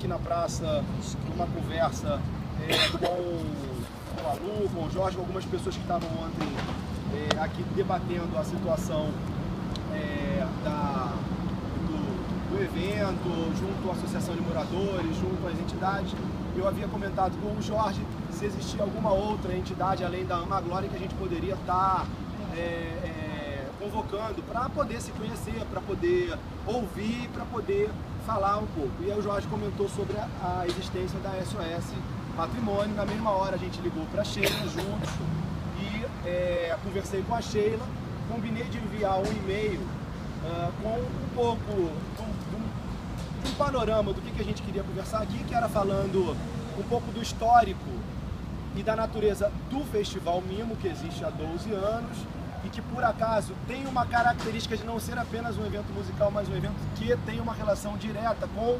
aqui na praça, numa conversa com a Lu, com o Jorge, com algumas pessoas que estavam ontem aqui debatendo a situação do evento, junto à Associação de Moradores, junto às entidades. Eu havia comentado com o Jorge se existia alguma outra entidade além da Ama Glória que a gente poderia estar convocando para poder se conhecer, para poder ouvir, para poder falar um pouco. E aí o Jorge comentou sobre a existência da SOS Patrimônio. Na mesma hora a gente ligou para a Sheila juntos e conversei com a Sheila, combinei de enviar um e-mail com um pouco um panorama do que a gente queria conversar aqui, que era falando um pouco do histórico e da natureza do Festival Mimo, que existe há 12 anos, e que por acaso tem uma característica de não ser apenas um evento musical, mas um evento que tem uma relação direta com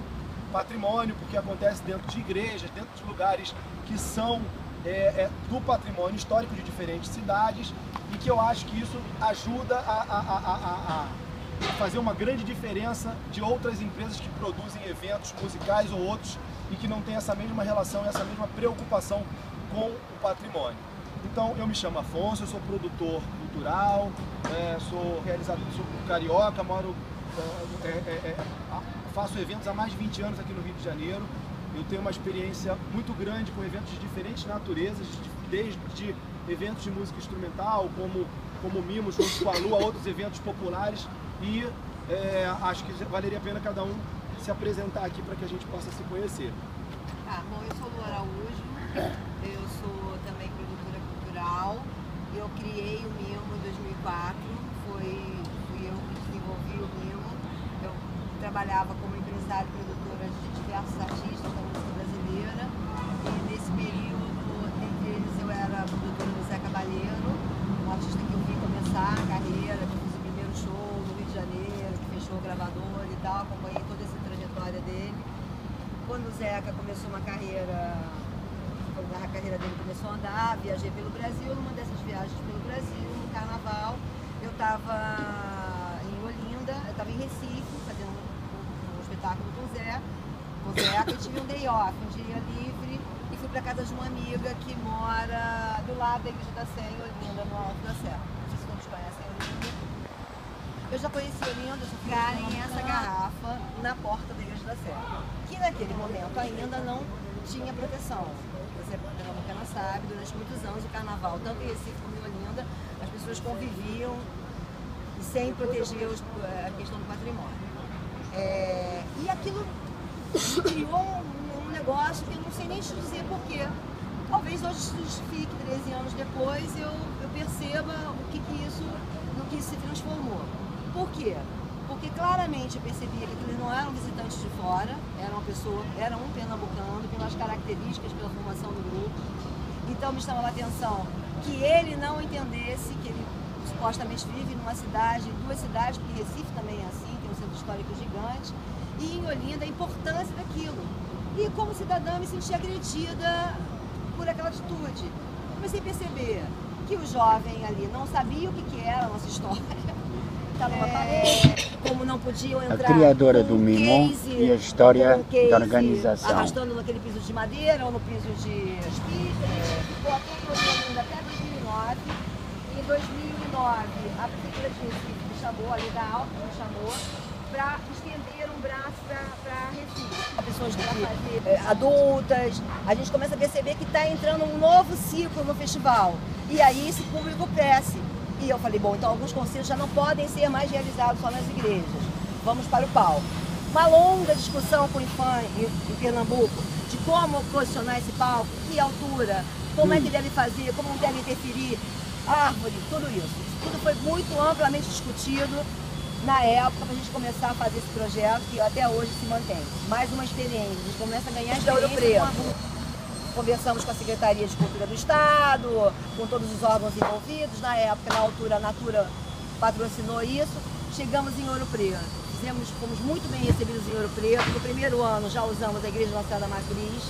patrimônio, porque acontece dentro de igrejas, dentro de lugares que são do patrimônio histórico de diferentes cidades, e que eu acho que isso ajuda a fazer uma grande diferença de outras empresas que produzem eventos musicais ou outros e que não têm essa mesma relação e essa mesma preocupação com o patrimônio. Então, eu me chamo Afonso, eu sou produtor cultural, sou realizador, sou carioca, faço eventos há mais de 20 anos aqui no Rio de Janeiro. Eu tenho uma experiência muito grande com eventos de diferentes naturezas, desde eventos de música instrumental, como Mimos, junto com a Lu, a outros eventos populares, e acho que valeria a pena cada um se apresentar aqui para que a gente possa se conhecer. Bom, eu sou Lu Araújo, eu sou também produtora cultural. Eu criei o Mimo em 2004, fui eu que desenvolvi o Mimo. Eu trabalhava como empresária e produtora de diversos artistas da música brasileira, e nesse período, entre eles, eu era produtora do Zé Cabaleiro, um artista que eu vi começar a carreira, que fiz o primeiro show no Rio de Janeiro, que fechou o gravador e tal, acompanhei toda essa trajetória dele. Quando o Zeca começou uma carreira, quando a carreira dele começou a andar, viajei pelo Brasil. Numa dessas viagens pelo Brasil, no carnaval, eu estava em Olinda, eu estava em Recife, fazendo um espetáculo com o Zeca, e tive um day off, um dia livre, e fui para casa de uma amiga que mora do lado da Igreja da Sé, em Olinda, no Alto da Serra. Não sei se todos conhecem Olinda. Eu já conheci Olinda, eu sofri essa garrafa na porta da Igreja da Sé, que naquele momento ainda não tinha proteção. Você pernambucana sabe, durante muitos anos o carnaval, tanto em Recife como em Olinda, as pessoas conviviam e sem proteger a questão do patrimônio. E aquilo criou um negócio que eu não sei nem te dizer porquê. Talvez hoje se justifique, 13 anos depois, eu perceba no que isso se transformou. Por quê? Porque claramente eu percebia que eles não eram visitantes de fora, era um pernambucano, pelas características, pela formação do grupo. Então me chamava a atenção que ele não entendesse que ele supostamente vive numa cidade, duas cidades, porque Recife também é assim, tem um centro histórico gigante, e em Olinda a importância daquilo. E como cidadã me senti agredida por aquela atitude. Comecei a perceber que o jovem ali não sabia o que era a nossa história. Numa parede, como não podiam entrar. A criadora do Mimo e a história da organização. Arrastando naquele piso de madeira ou no piso de espírito. Ficou aqui em Olinda até 2009. Em 2009, a Prefeitura de Recife me chamou, ali da Alta me chamou, para estender um braço para Recife. Pessoas adultas, a gente começa a perceber que está entrando um novo ciclo no festival. E aí esse público cresce. E eu falei, bom, então alguns concertos já não podem ser mais realizados só nas igrejas. Vamos para o palco. Uma longa discussão com o IFAM em Pernambuco de como posicionar esse palco, que altura, como é que deve fazer, como deve interferir, árvore, tudo isso. Tudo foi muito amplamente discutido na época para a gente começar a fazer esse projeto, que até hoje se mantém. Mais uma experiência, a gente começa a ganhar experiência com Conversamos com a Secretaria de Cultura do Estado, com todos os órgãos envolvidos. Na época, na altura, a Natura patrocinou isso. Chegamos em Ouro Preto. Fomos muito bem recebidos em Ouro Preto. No primeiro ano já usamos a Igreja Nossa Senhora da Matriz,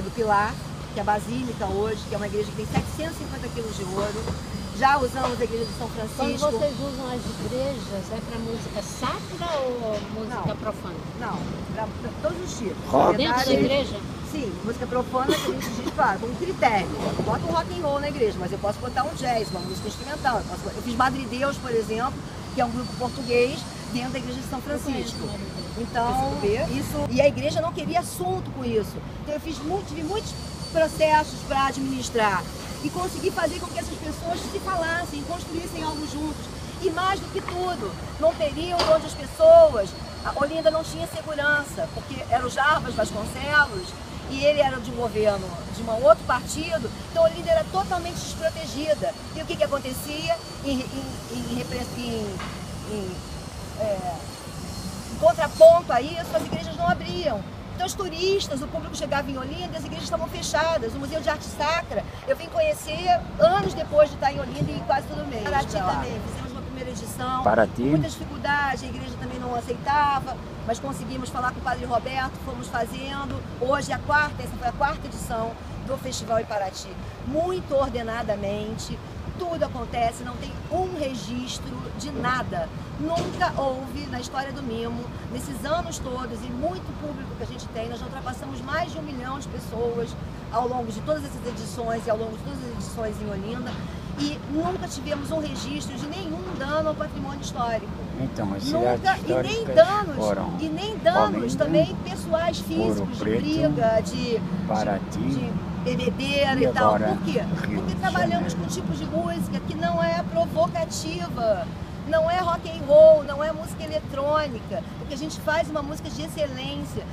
do Pilar, que é a Basílica hoje, que é uma igreja que tem 750 quilos de ouro. Já usamos a igreja de São Francisco. Quando vocês usam as igrejas, é para música sacra ou música profana? Não, para todos os tipos. Rock. Dentro da igreja? Sim, música profana que a gente diz, claro, com critério. Eu não boto um rock and roll na igreja, mas eu posso botar um jazz, uma música instrumental. Eu fiz Madre Deus, por exemplo, que é um grupo português dentro da igreja de São Francisco. Então, isso... E a igreja não queria assunto com isso. Então eu tive muitos processos para administrar e consegui fazer com que essas pessoas se falassem, construíssem algo juntos. E mais do que tudo, num período onde as pessoas... A Olinda não tinha segurança, porque era o Jarbas Vasconcelos e ele era de um governo de um outro partido, então a Olinda era totalmente desprotegida. E o que acontecia? Em contraponto a isso, as igrejas não abriam. Então os turistas, o público chegava em Olinda e as igrejas estavam fechadas. O Museu de Arte Sacra, eu vim conhecer anos depois de estar em Olinda e quase todo mês. Paraty também, fizemos uma primeira edição. Paraty. Muita dificuldade, a igreja também não aceitava, mas conseguimos falar com o Padre Roberto, fomos fazendo. Hoje essa foi a quarta edição do Festival em Paraty. Muito ordenadamente, tudo acontece, não tem um registro de nada. Nunca houve na história do Mimo, nesses anos todos e muito público que a gente tem, nós já ultrapassamos mais de 1 milhão de pessoas ao longo de todas essas edições e ao longo de todas as edições em Olinda, e nunca tivemos um registro de nenhum dano ao patrimônio histórico. Então, as Nunca, cidades e nem danos Olinda, também pessoais físicos, de briga, de bebedeira e tal. Por quê? Porque trabalhamos com tipos de música que não é provocativa, não é rock and roll, não é música eletrônica, porque a gente faz uma música de excelência.